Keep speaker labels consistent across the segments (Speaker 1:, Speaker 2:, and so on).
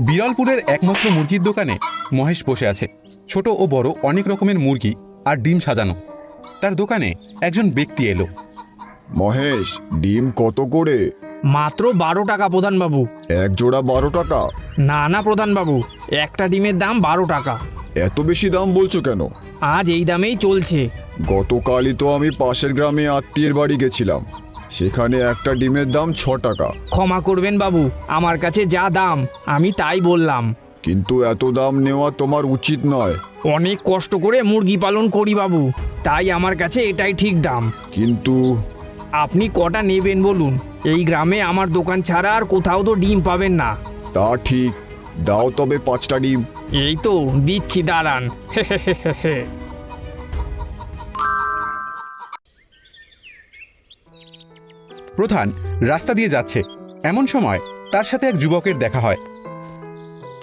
Speaker 1: বিরলপুরের একমাত্র মুরগির দোকানে মহেশ বসে আছে। ছোট ও বড় অনেক রকমের মুরগি আর ডিম সাজানো। তার দোকানে একজন ব্যক্তি এলো।
Speaker 2: মহেশ, ডিম কত করে?
Speaker 3: মাত্র 12 টাকা প্রধানবাবু।
Speaker 2: এক জোড়া 12 টাকা?
Speaker 3: না না প্রধানবাবু, একটা ডিমের দাম 12 টাকা।
Speaker 2: এত বেশি দাম বলছো কেন?
Speaker 3: আজ এই দামেই চলছে।
Speaker 2: গতকালই তো আমি পাশের গ্রামে আত্মীয়ের বাড়ি গেছিলাম, সেখানে একটা ডিমের দাম 6 টাকা।
Speaker 3: ক্ষমা করবেন বাবু, আমার কাছে যা দাম আমি তাই বললাম।
Speaker 2: কিন্তু এত দাম নেওয়া তোমার উচিত নয়।
Speaker 3: অনেক কষ্ট করে মুরগি পালন করি বাবু, তাই আমার কাছে এটাই ঠিক দাম।
Speaker 2: কিন্তু
Speaker 3: আপনি কটা নেবেন বলুন? এই গ্রামে আমার দোকান ছাড়া আর কোথাও তো ডিম পাবেন না।
Speaker 2: তা ঠিক, দাও তবে 5টা ডিম।
Speaker 3: এই তো দিচ্ছি, দাঁড়ান।
Speaker 1: প্রধান রাস্তা দিয়ে যাচ্ছে, এমন সময় তার সাথে এক যুবকের দেখা হয়।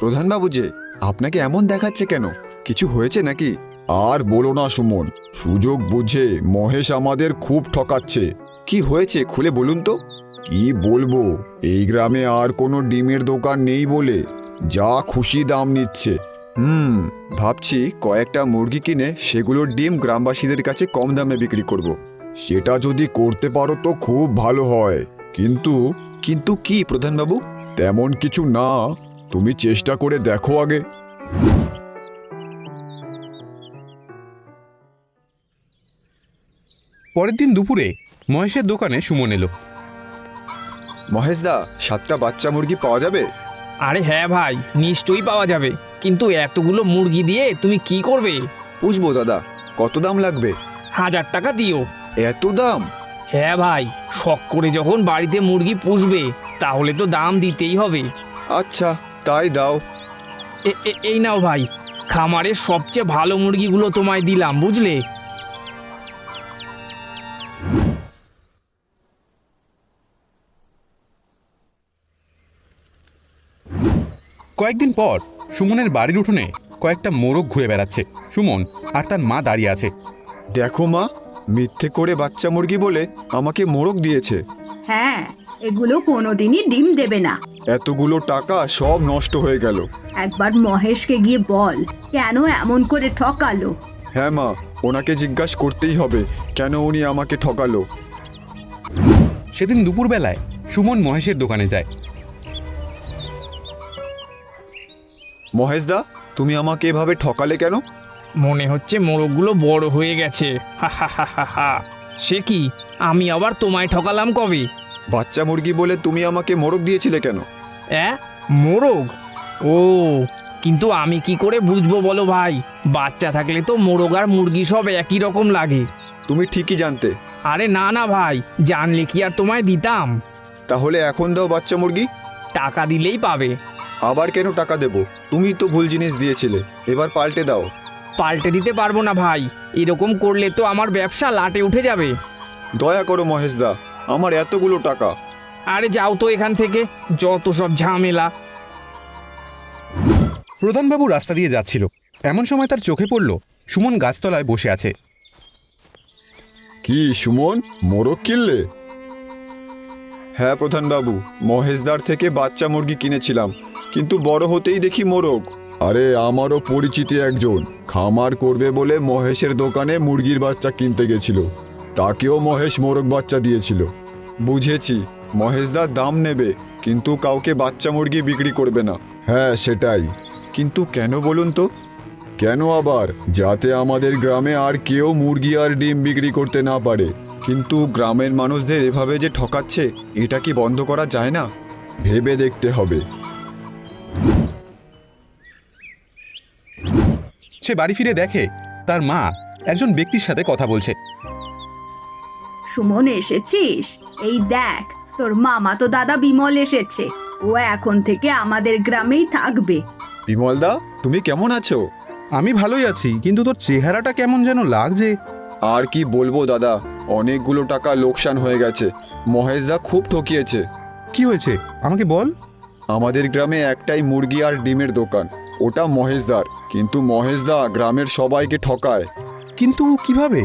Speaker 4: প্রধানবাবু যে আপনাকে এমন দেখাচ্ছে কেন? কিছু হয়েছে নাকি?
Speaker 2: আর বলো না সুমন, সুযোগ বুঝে মহেশ আমাদের খুব ঠকাচ্ছে।
Speaker 4: কি হয়েছে খুলে বলুন তো।
Speaker 2: কি বলবো, এই গ্রামে আর কোনো ডিমের দোকান নেই বলে যা খুশি দাম নিচ্ছে।
Speaker 4: ভাবছি কয়েকটা মুরগি কিনে সেগুলোর ডিম গ্রামবাসীদের কাছে কম দামে বিক্রি করব।
Speaker 2: সেটা যদি করতে পারো তো খুব ভালো হয়, কিন্তু
Speaker 4: কিন্তু কি প্রধানবাবু?
Speaker 2: তেমন কিছু না, তুমি চেষ্টা করে দেখো আগে।
Speaker 1: পরের দিন দুপুরে মহেশের দোকানে সুমন এলো।
Speaker 4: মহেশদা, 7টা বাচ্চা মুরগি পাওয়া যাবে?
Speaker 3: আরে হ্যাঁ ভাই, নিশ্চয়ই পাওয়া যাবে, কিন্তু এতগুলো মুরগি দিয়ে তুমি কি করবে?
Speaker 4: পুষবো দাদা। কত দাম লাগবে?
Speaker 3: 1000 টাকা দিও।
Speaker 4: এত দাম?
Speaker 3: হ্যাঁ ভাই, শখ করে যখন বাড়িতে মুরগি পুষবে তাহলে তো দাম দিতেই হবে।
Speaker 4: আচ্ছা, তাই দাও।
Speaker 3: এই নাও ভাই, খামারের সবচেয়ে ভালো মুরগিগুলো তোমায় দিলাম, বুঝলে?
Speaker 1: কয়েকদিন পর সুমনের বাড়ির উঠোনে কয়েকটা মোরগ ঘুরে বেড়াচ্ছে। সুমন আর তার মা দাঁড়িয়ে আছে।
Speaker 4: দেখো মা, মিথ্যে করে বাচ্চা মুরগি বলে আমাকে মোরগ দিয়েছে।
Speaker 5: হ্যাঁ, এগুলো কোনোদিনই ডিম দেবে না।
Speaker 2: এতগুলো টাকা সব নষ্ট হয়ে গেল।
Speaker 5: একবার মহেশকে গিয়ে বল কেন এমন করে ঠকালো।
Speaker 2: হ্যাঁ মা, ওনাকে জিজ্ঞাসা করতেই হবে কেন উনি আমাকে ঠকালো।
Speaker 1: সেদিন দুপুরবেলায় সুমন মহেশের দোকানে যায়।
Speaker 4: মহেশদা, তুমি আমাকে এভাবে ঠকালে কেন?
Speaker 3: মনে হচ্ছে মোরগগুলো বড় হয়ে গেছে। সে কি, আমি আবার তোমায় ঠকালাম কবে?
Speaker 4: বাচ্চা মুরগি বলে তুমি আমাকে মোরগ দিয়েছিলে কেন?
Speaker 3: মোরগ? ও, কিন্তু আমি কি করে বুঝবো বলো ভাই? বাচ্চা থাকলে তো মোরগ আর মুরগি সব একই রকম লাগে।
Speaker 4: তুমি ঠিকই জানতে।
Speaker 3: আরে না না ভাই, জানলে কি আর তোমায় দিতাম?
Speaker 4: তাহলে এখন দাও বাচ্চা মুরগি।
Speaker 3: টাকা দিলেই পাবে।
Speaker 4: আবার কেন টাকা দেব? তুমি তো ভুল জিনিস দিয়েছিলে, এবার পাল্টে দাও।
Speaker 3: পাল্টে দিতে পারবো না ভাই, এরকম করলে তো আমার ব্যবসা লাটে উঠে যাবে।
Speaker 4: দয়া করো মহেশদা, আমার এতগুলো টাকা।
Speaker 3: আরে যাও তো এখান থেকে, যত সব ঝামেলা।
Speaker 1: প্রধানবাবু রাস্তা দিয়ে যাচ্ছিল, এমন সময় তার চোখে পড়ল সুমন গাছতলায় বসে আছে।
Speaker 2: কি সুমন, মোরগ কিনলে?
Speaker 4: হ্যাঁ প্রধানবাবু, মহেশদার থেকে বাচ্চা মুরগি কিনেছিলাম, কিন্তু বড় হতেই দেখি মোরগ।
Speaker 2: আরে আমারও পরিচিতি একজন খামার করবে বলে মহেশের দোকানে মুরগির বাচ্চা কিনতে গেছিল, তাকেও মহেশ মোরগ বাচ্চা দিয়েছিল।
Speaker 4: বুঝেছি, মহেশদা দাম নেবে কিন্তু কাউকে বাচ্চা মুরগি বিক্রি করবে না।
Speaker 2: হ্যাঁ সেটাই।
Speaker 4: কিন্তু কেন বলুন তো?
Speaker 2: কেন আবার? যাতে আমাদের গ্রামে আর কেউ মুরগি আর ডিম বিক্রি করতে না পারে।
Speaker 4: কিন্তু গ্রামের মানুষদের এভাবে যে ঠকাচ্ছে, এটা কি বন্ধ করা যায় না?
Speaker 2: ভেবে দেখতে হবে।
Speaker 1: সে বাড়ি ফিরে দেখে তার মা একজন ব্যক্তির সাথে কথা বলছে।
Speaker 5: সুমন, এসেছিস? এই দেখ, তোর মামা তো দাদা বিমল এসেছে। ও এখন থেকে আমাদের গ্রামেই থাকবে।
Speaker 4: বিমলদা, তুমি কেমন আছো?
Speaker 1: আমি ভালোই আছি, কিন্তু তোর চেহারাটা কেমন যেন লাগছে।
Speaker 4: আর কি বলবো দাদা, অনেকগুলো টাকা লোকসান হয়ে গেছে। মহেশদা খুব ঠকিয়েছে।
Speaker 1: কি হয়েছে আমাকে বল।
Speaker 4: আমাদের গ্রামে একটাই মুরগি আর ডিমের দোকান, ওটা মহেশদার। কিন্তু মহেশদা গ্রামের সবাইকে ঠকায়।
Speaker 1: কিন্তু কিভাবে?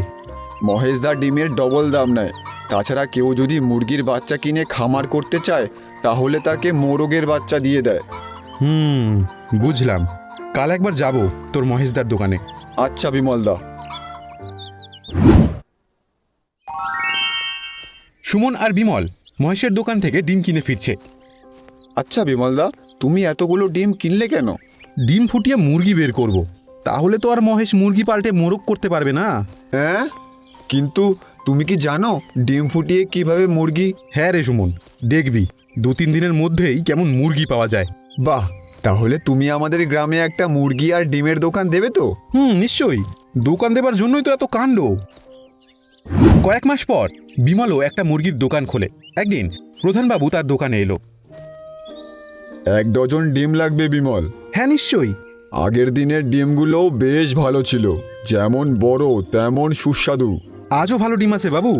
Speaker 4: মহেশদা ডিমের ডবল দাম নেয়। তাছাড়া কেউ যদি মুরগির বাচ্চা কিনে খামার করতে চায় তাহলে তাকে মোরগের বাচ্চা দিয়ে দেয়।
Speaker 1: বুঝলাম। কাল একবার যাব তোর মহেশদার দোকানে।
Speaker 4: আচ্ছা বিমলদা।
Speaker 1: সুমন আর বিমল মহেশের দোকান থেকে ডিম কিনে ফিরছে।
Speaker 4: আচ্ছা বিমলদা, তুমি এতগুলো ডিম কিনলে কেন?
Speaker 1: ডিম ফুটিয়ে মুরগি বের করব। তাহলে তো আর মহেশ মুরগি পাল্টে মোরগ করতে পারবে না।
Speaker 4: হ্যাঁ, কিন্তু তুমি কি জানো ডিম ফুটিয়ে কিভাবে মুরগি?
Speaker 1: হ্যাঁ রে সুমন, দেখবি 2-3 দিনের মধ্যেই কেমন মুরগি পাওয়া যায়।
Speaker 4: বাহ, তাহলে তুমি আমাদের গ্রামে একটা মুরগি আর ডিমের দোকান দেবে তো?
Speaker 1: নিশ্চয়ই। দোকান দেবার জন্যই তো এত কাণ্ড। কয়েক মাস পর বিমলও একটা মুরগির দোকান খোলে। একদিন প্রধানবাবু তার দোকানে এলো।
Speaker 2: 1 ডজন ডিম লাগবে বিমল।
Speaker 1: হ্যাঁ নিশ্চয়ই।
Speaker 2: আগের দিনের ডিমগুলো বেশ ভালো ছিল, যেমন বড় তেমন সুস্বাদু।
Speaker 1: আজও ভালো ডিম আছে বাবু।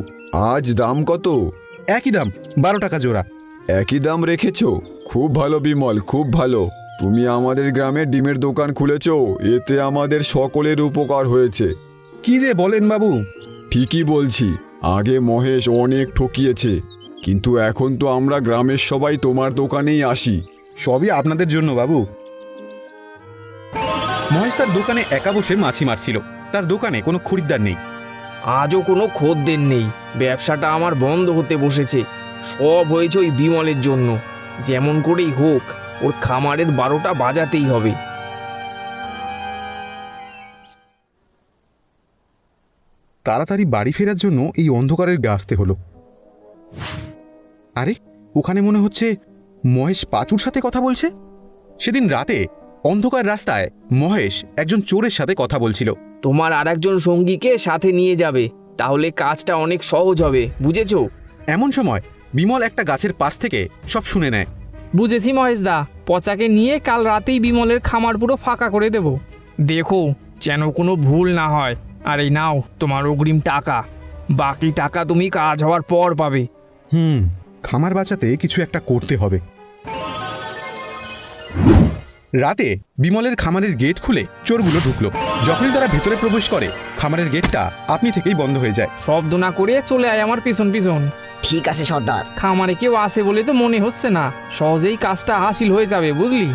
Speaker 2: আজ দাম কত?
Speaker 1: একই দাম, 12 টাকা জোড়া।
Speaker 2: একই দাম রেখেছো? খুব ভালো বিমল, খুব ভালো। তুমি আমাদের গ্রামে ডিমের দোকান খুলেছো, এতে আমাদের সকলের উপকার হয়েছে।
Speaker 1: কি যে বলেন বাবু।
Speaker 2: ঠিকই বলছি, আগে মহেশ অনেক ঠকিয়েছে, কিন্তু এখন তো আমরা গ্রামের সবাই তোমার দোকানেই আসি।
Speaker 1: সবই আপনাদের জন্য বাবু। মহেশ তার দোকানে একা বসে মাছি মারছিল। তার দোকানে কোনো খরিদ্দার নেই।
Speaker 3: আজও কোনো খদ্দের নেই। ব্যবসাটা আমার বন্ধ হতে বসেছে। সব হয়েছে ওই বিমলের জন্য। যেমন করেই হোক ওর খামারের 12টা বাজাতেই হবে।
Speaker 1: তাড়াতাড়ি বাড়ি ফেরার জন্য এই অন্ধকারের গা আসতে হলো। আরে, ওখানে মনে হচ্ছে মহেশ পাঁচুর সাথে কথা বলছে। সেদিন রাতে অন্ধকার রাস্তায় মহেশ একজন চোরের সাথে কথা বলছিল।
Speaker 3: তোমার আর একজন সঙ্গীকে সাথে নিয়ে যাবে, তাহলে কাজটা অনেক সহজ হবে, বুঝেছো?
Speaker 1: এমন সময় বিমল একটা গাছের পাশ থেকে সব শুনে নেয়।
Speaker 3: বুঝেছি মহেশদা, পচাকে নিয়ে কাল রাতেই বিমলের খামার পুরো ফাঁকা করে দেব। দেখো যেন কোনো ভুল না হয়। আর এই নাও তোমার অগ্রিম টাকা। বাকি টাকা তুমি কাজ হওয়ার পর পাবে।
Speaker 1: খামার বাঁচাতে কিছু একটা করতে হবে। রাতে বিমলের খামারের গেট খুলে চোরগুলো ঢুকলো। যখনই তারা ভেতরে প্রবেশ করে খামারের গেটটা আপনি থেকেই বন্ধ হয়ে যায়।
Speaker 3: শব্দ না করে চলে আয় আমার পিছন পিছন।
Speaker 6: ঠিক আছে সর্দার।
Speaker 3: খামারে কেউ আসে বলে তো মনে হচ্ছে না। সহজেই কাজটা হাসিল হয়ে যাবে, বুঝলি?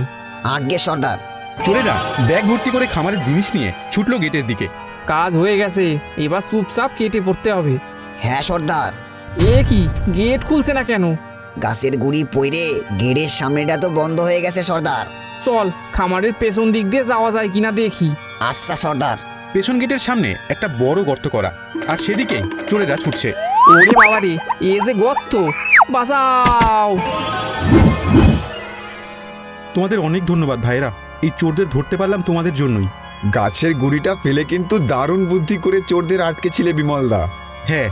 Speaker 6: আজ্ঞে সর্দার।
Speaker 1: চোরেরা ব্যাগ ভর্তি করে খামারের জিনিস নিয়ে ছুটলো গেটের দিকে।
Speaker 3: কাজ হয়ে গেছে, এবার চুপচাপ কেটে পড়তে হবে।
Speaker 6: হ্যাঁ সর্দার।
Speaker 3: এ কি, গেট খুলছে না কেন?
Speaker 6: গাছের গুড়ি পইরে গেটের সামনেটা তো বন্ধ হয়ে গেছে সর্দার।
Speaker 3: চল খামারের পেছন দিক দিয়ে যাওয়া যায় কিনা দেখি।
Speaker 6: আচ্ছা সর্দার।
Speaker 1: পেছন গেটের সামনে একটা বড় গর্ত করা, আর সেদিকেই চোরেরা ছুটছে।
Speaker 3: ওরে বাবা রে, এ যে গর্ত! বাঁচাও!
Speaker 1: তোমাদের অনেক ধন্যবাদ ভাইরা। এই চোরদের ধরতে পারলাম তোমাদের জন্যই।
Speaker 4: গাছের গুড়িটা ফেলে কিন্তু দারুণ বুদ্ধি করে চোরদের আটকেছিলে বিমলদা।
Speaker 1: হ্যাঁ,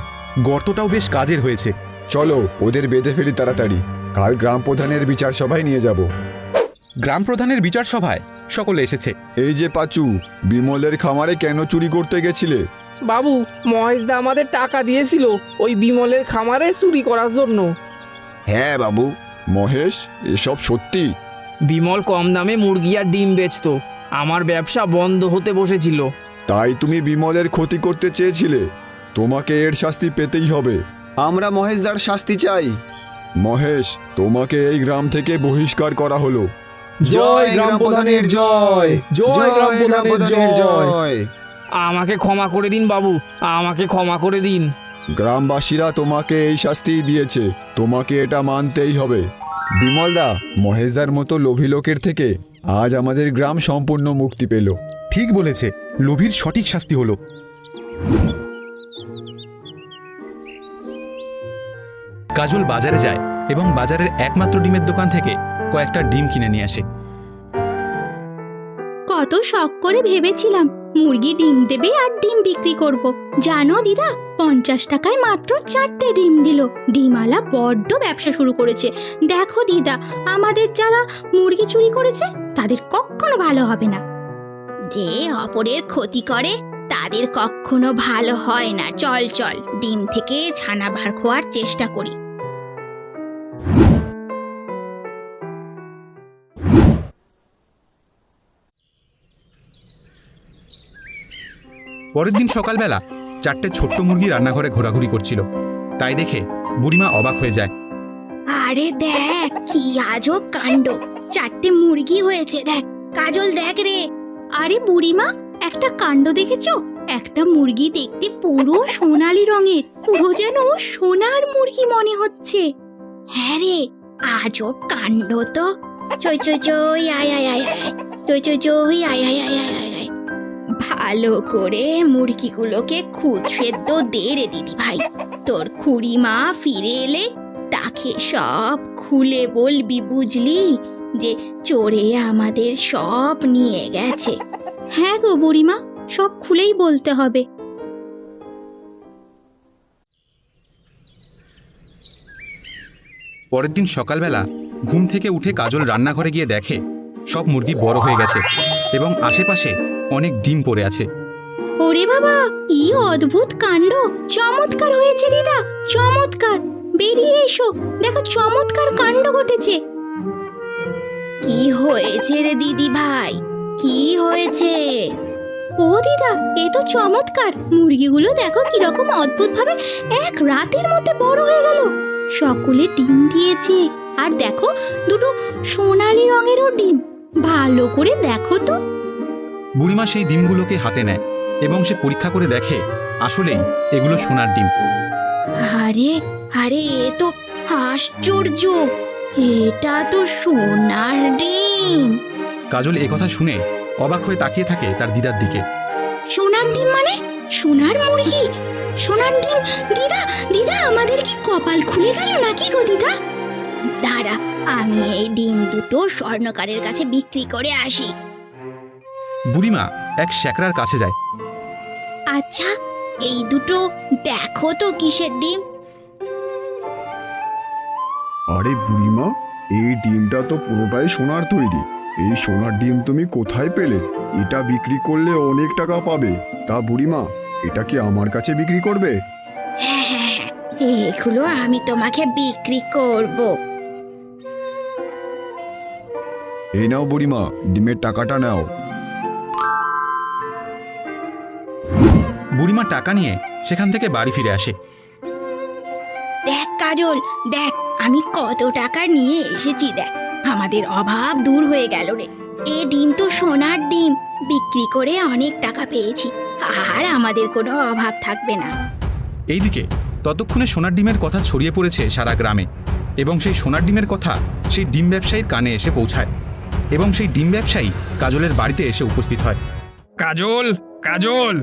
Speaker 1: গর্তটাও বেশ কাজের হয়েছে।
Speaker 4: চলো ওদের বেঁধে ফেলি তাড়াতাড়ি। কাল গ্রাম প্রধানের বিচার সভায় নিয়ে যাব।
Speaker 1: গ্রাম প্রধানের বিচার সভায় সকলে এসেছে।
Speaker 4: এই যে পাচু, বিমলের খামারে কেন চুরি করতে গেছিলে?
Speaker 3: বাবু, মহেশদা আমাদের টাকা দিয়েছিল ওই বিমলের খামারে চুরি করার জন্য।
Speaker 6: হ্যাঁ বাবু।
Speaker 4: মহেশ, এসব সত্যি?
Speaker 3: বিমল কম দামে মুরগি আর ডিম বেচতো। আমার ব্যবসা বন্ধ হতে বসেছিল।
Speaker 4: তাই তুমি বিমলের ক্ষতি করতে চেয়েছিলে? তোমাকে এর শাস্তি পেতেই হবে। আমরা মহেশদার শাস্তি চাই। মহেশ, তোমাকে এই গ্রাম থেকে বহিষ্কার করা হলো।
Speaker 3: জয় গ্রাম প্রধানের জয়! জয় গ্রাম প্রধানের জয়! আমাকে ক্ষমা করে দিন বাবু, আমাকে ক্ষমা করে দিন।
Speaker 4: গ্রামবাসীরা তোমাকে এই শাস্তি দিয়েছে, তোমাকে এটা মানতেই হবে। বিমলদা, মহেশদার মতো লোভী লোকের থেকে আজ আমাদের গ্রাম সম্পূর্ণ মুক্তি পেল।
Speaker 1: ঠিক বলেছে, লোভীর সঠিক শাস্তি হলো। কাজল বাজারে যায় এবং বাজারের একমাত্র ডিমের দোকান থেকে কয়েকটা ডিম কিনে নিয়ে আসে।
Speaker 7: কত শখ করে ভেবেছিলাম মুরগি ডিম দেবে আর ডিম বিক্রি করব। জানো দিদা, 50 টাকায় মাত্র 4টে ডিম দিল। ডিমওয়ালা বড্ড ব্যবসা শুরু করেছে। দেখো দিদা, আমাদের যারা মুরগি চুরি করেছে তাদের কখনো ভালো হবে না। যে অপরের ক্ষতি করে তাদের কখনো ভালো হয় না। চল চল, ডিম থেকে ছানা বার খোয়ার চেষ্টা করি।
Speaker 1: পরের দিন সকালবেলা 4টে ছোট্ট মুরগি রান্নাঘরে ঘোরাঘুরি করছিল। তাই দেখে বুড়িমা অবাক হয়ে যায়।
Speaker 7: আরে দেখ, কি আজব কাণ্ড! 4টে মুরগি হয়েছে, দেখ কাজল দেখ রে। আরে বুড়িমা, একটা কাণ্ড দেখেছো? একটা মুরগি দেখতে পুরো সোনালী রঙের, পুরো যেন সোনার মুরগি মনে হচ্ছে। হ্যাঁ রে, আজব কাণ্ড তো। চই চই চই আয় আয় আয় আয়, চই চই চই আয় আয় আয় আয় আয় আয়। ভালো করে মুরগিগুলোকে খুদ সেদ্ধ দে রে দিদি ভাই। তোর খুড়িমা ফিরে এলে তাকে সব খুলে বলবি, বুঝলি, যে চোরে আমাদের সব নিয়ে গেছে। হ্যাঁ গো বুড়িমা, সব খুলেই বলতে হবে।
Speaker 1: পরের দিন সকালবেলা ঘুম থেকে উঠে কাজল রান্নাঘরে গিয়ে দেখে সব মুরগি বড় হয়ে গেছে এবং আশেপাশে অনেক ডিম পড়ে আছে।
Speaker 7: ওরে বাবা, কি অদ্ভুত কাণ্ড! চমৎকার হয়েছে দিদা, চমৎকার! বেরিয়ে এসো, দেখো চমৎকার কাণ্ড ঘটেছে। কি হয়েছে রে দিদি ভাই, কি হয়েছে? ও দিদা, এ তো চমৎকার! মুরগিগুলো দেখো কিরকম অদ্ভুত ভাবে এক রাতের মধ্যে বড় হয়ে গেল। সকলে ডিম দিয়েছে, আর দেখো দুটো সোনালী রঙেরও ডিম। ভালো করে দেখো তো।
Speaker 1: বুড়িমা সেই ডিমগুলোকে হাতে নেয় এবং সে পরীক্ষা করে দেখে আসলেই এগুলো সোনার ডিম।
Speaker 7: আরে আরে, এ তো আশ্চর্য! এটা তো সোনার ডিম।
Speaker 1: কাজল একথা শুনে অবাক হয়ে তাকিয়ে থাকে তার দিদার দিকে।
Speaker 7: সোনার ডিম মানে সোনার মুরগি? সোনার ডিম? দিদা দিদা, আমাদের কি কপাল খুলে গেল নাকি গো দিদা? দাঁড়া, আমি এই ডিম দুটো স্বর্ণকারের কাছে বিক্রি করে আসি।
Speaker 1: বুড়িমা এক শ্যাকরার কাছে যায়।
Speaker 7: আচ্ছা, এই দুটো দেখো তো কিসের ডিম?
Speaker 2: আরে বুড়িমা, এই ডিমটা তো পুরোটাই সোনার তৈরি। এই সোনার ডিম তুমি কোথায় পেলে? এটা বিক্রি করলে অনেক টাকা পাবে। তা বুড়িমা, এটা কি আমার কাছে বিক্রি করবে?
Speaker 7: হ্যাঁ হ্যাঁ হ্যাঁ, এগুলো আমি তোমাকে বিক্রি করব।
Speaker 2: এই নাও বুড়িমা, ডিমের টাকাটা নাও।
Speaker 1: বুড়িমা টাকা নিয়ে সেখান থেকে বাড়ি ফিরে আসে।
Speaker 7: দেখ কাজল, দেখ আমি কত টাকা নিয়ে এসেছি, দেখ আমাদের অভাব দূর হয়ে গেল রে। এ ডিম তো সোনার ডিম, বিক্রি করে অনেক টাকা পেয়েছি, আর আমাদের কোনো অভাব থাকবে না।
Speaker 1: এইদিকে ততক্ষণে সোনার ডিমের কথা ছড়িয়ে পড়েছে সারা গ্রামে এবং সেই সোনার ডিমের কথা সেই ডিম ব্যবসায়ীর কানে এসে পৌঁছায় এবং সেই ডিম ব্যবসায়ী কাজলের বাড়িতে এসে উপস্থিত হয়।
Speaker 3: কাজল, কাজল,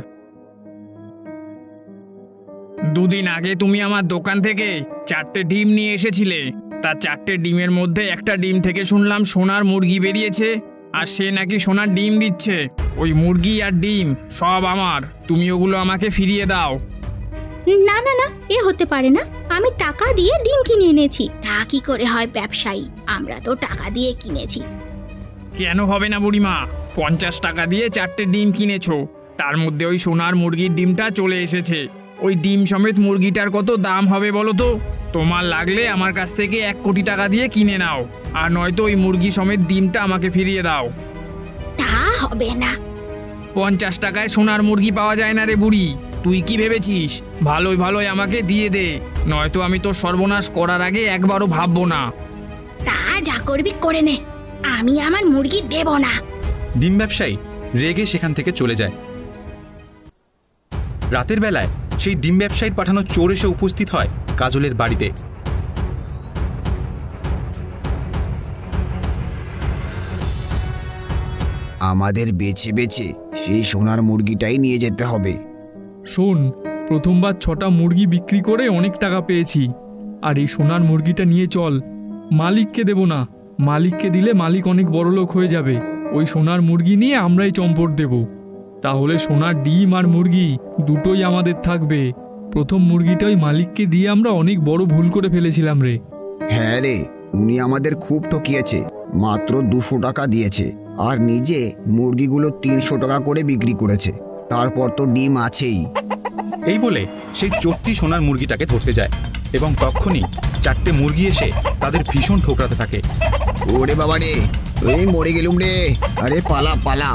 Speaker 3: দুদিন আগে তুমি আমার দোকান থেকে 4টে ডিম নিয়ে এসেছিলে। তার 4টে ডিমের মধ্যে একটা ডিম থেকে শুনলাম সোনার মুরগি বেরিয়েছে, আর সে নাকি সোনার ডিম দিচ্ছে। ওই মুরগি আর ডিম সব আমার, তুমি ওগুলো আমাকে ফিরিয়ে দাও।
Speaker 7: না না না, এ হতে পারে না। আমি টাকা দিয়ে ডিম কিনে এনেছি। তা কি করে হয় ব্যবসায়ী? আমরা তো টাকা দিয়ে কিনেছি।
Speaker 3: কেন হবে না বুড়িমা? 50 টাকা দিয়ে 4টে ডিম কিনেছো, তার মধ্যে ওই সোনার মুরগির ডিমটা চলে এসেছে। ওই ডিম সমেত মুরগিটার কত দাম হবে বলো তো? তোমার লাগলে আমার কাছ থেকে 1 কোটি টাকা দিয়ে কিনে নাও, আর নয়তো ওই মুরগি সমেত ডিমটা আমাকে ফিরিয়ে দাও।
Speaker 7: তা হবে না।
Speaker 3: 50 টাকায় সোনার মুরগি পাওয়া যায় না রে বুড়ি। তুই কি ভেবেছিস ভালোই ভালোই আমাকে দিয়ে দে, নয়তো আমি তোর সর্বনাশ করার আগে একবারও ভাববো না।
Speaker 7: তা যা করবি করে নে, আমি আমার মুরগি দেব না।
Speaker 1: ডিম ব্যবসায়ী রেগে সেখান থেকে চলে যায়। রাতের বেলায় সেই ডিম ব্যবসায়ীর পাঠানো চোর এসে উপস্থিত হয় কাজলের বাড়িতে।
Speaker 6: আমাদের বেছে বেছে সেই সোনার মুরগিটাই নিয়ে যেতে হবে।
Speaker 8: শোন, প্রথমবার 6টা মুরগি বিক্রি করে অনেক টাকা পেয়েছি, আর এই সোনার মুরগিটা নিয়ে চল। মালিককে দেব না, মালিককে দিলে মালিক অনেক বড়লোক হয়ে যাবে। ওই সোনার মুরগি নিয়ে আমরাই চম্পট দেব, তাহলে সোনার ডিম আর মুরগি দুটোই আমাদের থাকবে। প্রথম মুরগিটা ওই মালিককে দিয়ে আমরা অনেক বড় ভুল করে ফেলেছিলাম রে।
Speaker 6: হ্যাঁ রে, উনি আমাদের খুব ঠকিয়েছে। মাত্র 200 টাকা দিয়েছে, আর নিজে মুরগিগুলো 300 টাকা করে বিক্রি করেছে। তারপর তো ডিম আছেই।
Speaker 1: এই বলে সেই চোরটি সোনার মুরগিটাকে ধরতে যায় এবং তখনই 4টে মুরগি এসে তাদের ভীষণ ঠোকরাতে থাকে।
Speaker 6: ওরে বাবা রে, এই মরে গেলুম রে! আরে পালা পালা!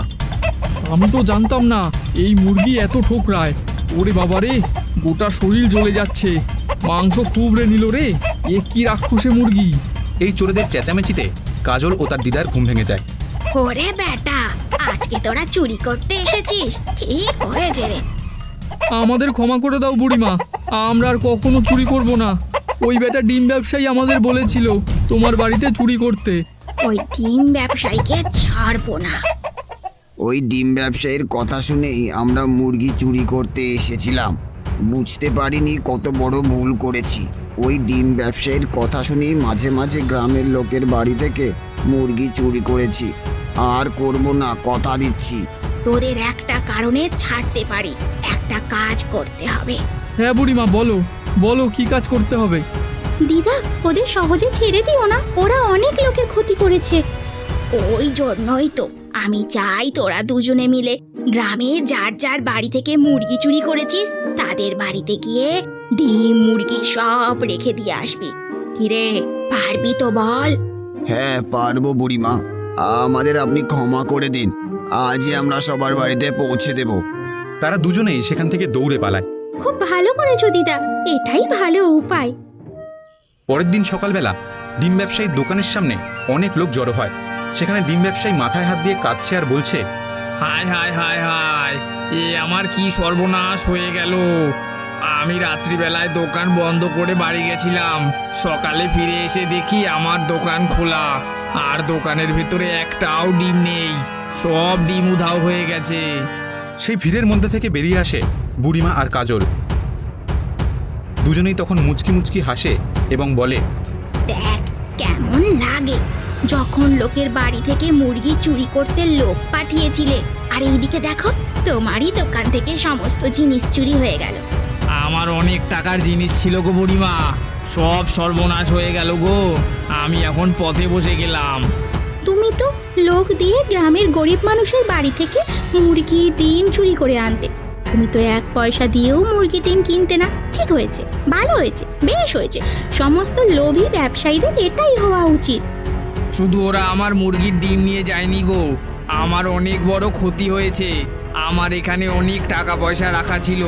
Speaker 8: আমি তো জানতাম না এই মুরগি এত ঠোকরায়। ওরে বাবা রে, গোটা শরীর জ্বলে যাচ্ছে, মাংস খুব রে নিল রে। এ কি রাক্ষসে মুরগি!
Speaker 1: এই চোরেদের চেঁচামেচিতে কাজল ও তার দিদার ঘুম ভেঙে যায়।
Speaker 7: ওরে বেটা, আজকে তোরা চুরি করতে এসেছিস? ঠিক হয়েছে রে।
Speaker 8: আমাদের ক্ষমা করে দাও বুড়িমা, আমরা আর কখনো চুরি করব না। ওই বেটা ডিম ব্যবসায়ী আমাদের বলেছিল তোমার বাড়িতে চুরি করতে।
Speaker 7: ওই ডিম ব্যবসায়ীকে ছাড়বো না।
Speaker 6: ওই ডিম ব্যবসায়ীর কথা শুনেই আমরা মুরগি চুরি করতে এসেছিলাম। বুঝতে পারিনি কত বড় ভুল করেছি। ওই ডিম ব্যবসায়ীর কথা শুনেই মাঝে মাঝে গ্রামের লোকের বাড়ি থেকে মুরগি চুরি করেছি। আর করব না, কথা দিচ্ছি।
Speaker 7: তোদের একটা কারণে ছাড়তে পারি, একটা কাজ করতে হবে।
Speaker 8: হ্যাঁ বুড়িমা, বলো বলো কি কাজ করতে হবে?
Speaker 7: দিদা, ওদের সহজে ছেড়ে দিও না, ওরা অনেক লোকের ক্ষতি করেছে। ওই জন্যই তো আমি চাই তোরা দুজনে মিলে গ্রামে যার যার বাড়ি থেকে মুরগি চুরি করেছিস তাদের বাড়িতে গিয়ে ডিম মুরগি সব রেখে দিয়ে আসবি। কিরে, পারবি তো বল?
Speaker 6: হ্যাঁ পারবো বুড়িমা, আমাদের আপনি ক্ষমা করে দিন। আজই আমরা সবার বাড়িতে পৌঁছে দেব।
Speaker 1: তারা দুজনেই সেখান থেকে দৌড়ে পালায়।
Speaker 7: খুব ভালো করেছো দিদা, এটাই ভালো উপায়।
Speaker 1: পরের দিন সকালবেলা ডিম ব্যবসায়ীর দোকানের সামনে অনেক লোক জড়ো হয়। সেখানে ডিম ব্যবসায়ী মাথায় হাত দিয়ে কাঁদছে আর বলছে,
Speaker 3: হায় হায় হায় হায়, এ আমার কি সর্বনাশ হয়ে গেল। আমি রাত্রিবেলায় দোকান বন্ধ করে বাড়ি গেছিলাম, সকালে ফিরে এসে দেখি আমার দোকান খোলা, আর দোকানের ভিতরে একটাও ডিম নেই, সব ডিম উধাও হয়ে গেছে।
Speaker 1: সেই ভিড়ের মধ্যে থেকে বেরিয়ে আসে বুড়িমা আর কাজল। দুজনেই তখন মুচকি মুচকি হাসে এবং বলে,
Speaker 7: দেখ কেমন লাগে যখন লোকের বাড়ি থেকে মুরগি চুরি করতে লোক পাঠিয়েছিলে, আর এইদিকে দেখো তোমারই দোকান থেকে সমস্ত জিনিস চুরি হয়ে গেল।
Speaker 3: আমার অনেক টাকার জিনিস ছিল গো বুড়িমা, সব সর্বনাশ হয়ে গেল গো। আমি এখন পথে বসে গেলাম।
Speaker 7: তুমি তো লোক দিয়ে গ্রামের গরিব মানুষের বাড়ি থেকে মুরগি ডিম চুরি করে আনতে। তুমি তো 1 পয়সা দিয়েও মুরগি ডিম কিনতে না। ঠিক হয়েছে, ভালো হয়েছে, বেশ হয়েছে। সমস্ত লোভী ব্যবসায়ীদের এটাই হওয়া উচিত।
Speaker 3: শুধু ওরা আমার মুরগির ডিম নিয়ে যায়নি গো, আমার অনেক বড় ক্ষতি হয়েছে। আমার এখানে অনেক টাকা পয়সা রাখা ছিল,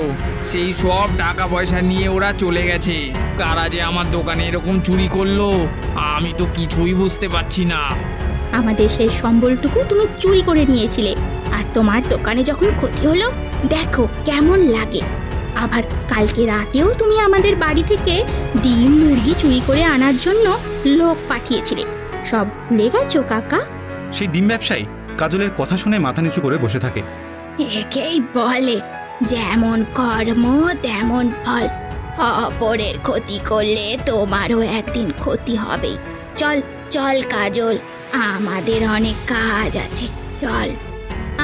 Speaker 3: সেই সব টাকা পয়সা নিয়ে ওরা চলে গেছে। কারা যে আমার দোকানে এরকম চুরি করলো আমি তো কিছুই বুঝতে পারছি না।
Speaker 7: আমাদের সেই সম্বলটুকু তুমি চুরি করে নিয়েছিলে, আর তোমার দোকানে যখন ক্ষতি হলো দেখো কেমন লাগে। আবার কালকে রাতেও তুমি আমাদের বাড়ি থেকে ডিম মুরগি চুরি করে আনার জন্য লোক পাঠিয়েছিলে। সব ভুলে গেছো কাকা?
Speaker 1: সেই ডিম ব্যবসায়ী কাজলের কথা শুনে মাথা নিচু করে বসে থাকে।
Speaker 7: একেই বলে যেমন কর্ম তেমন ফল। অপরের ক্ষতি করলে তোমারও একদিন ক্ষতি হবেই। চল চল কাজল, আমাদের অনেক কাজ আছে, চল।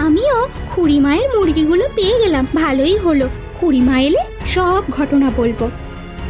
Speaker 7: আমিও খুড়িমায়ের মুরগিগুলো পেয়ে গেলাম, ভালোই হলো। খুড়িমা এলে সব ঘটনা বলবো।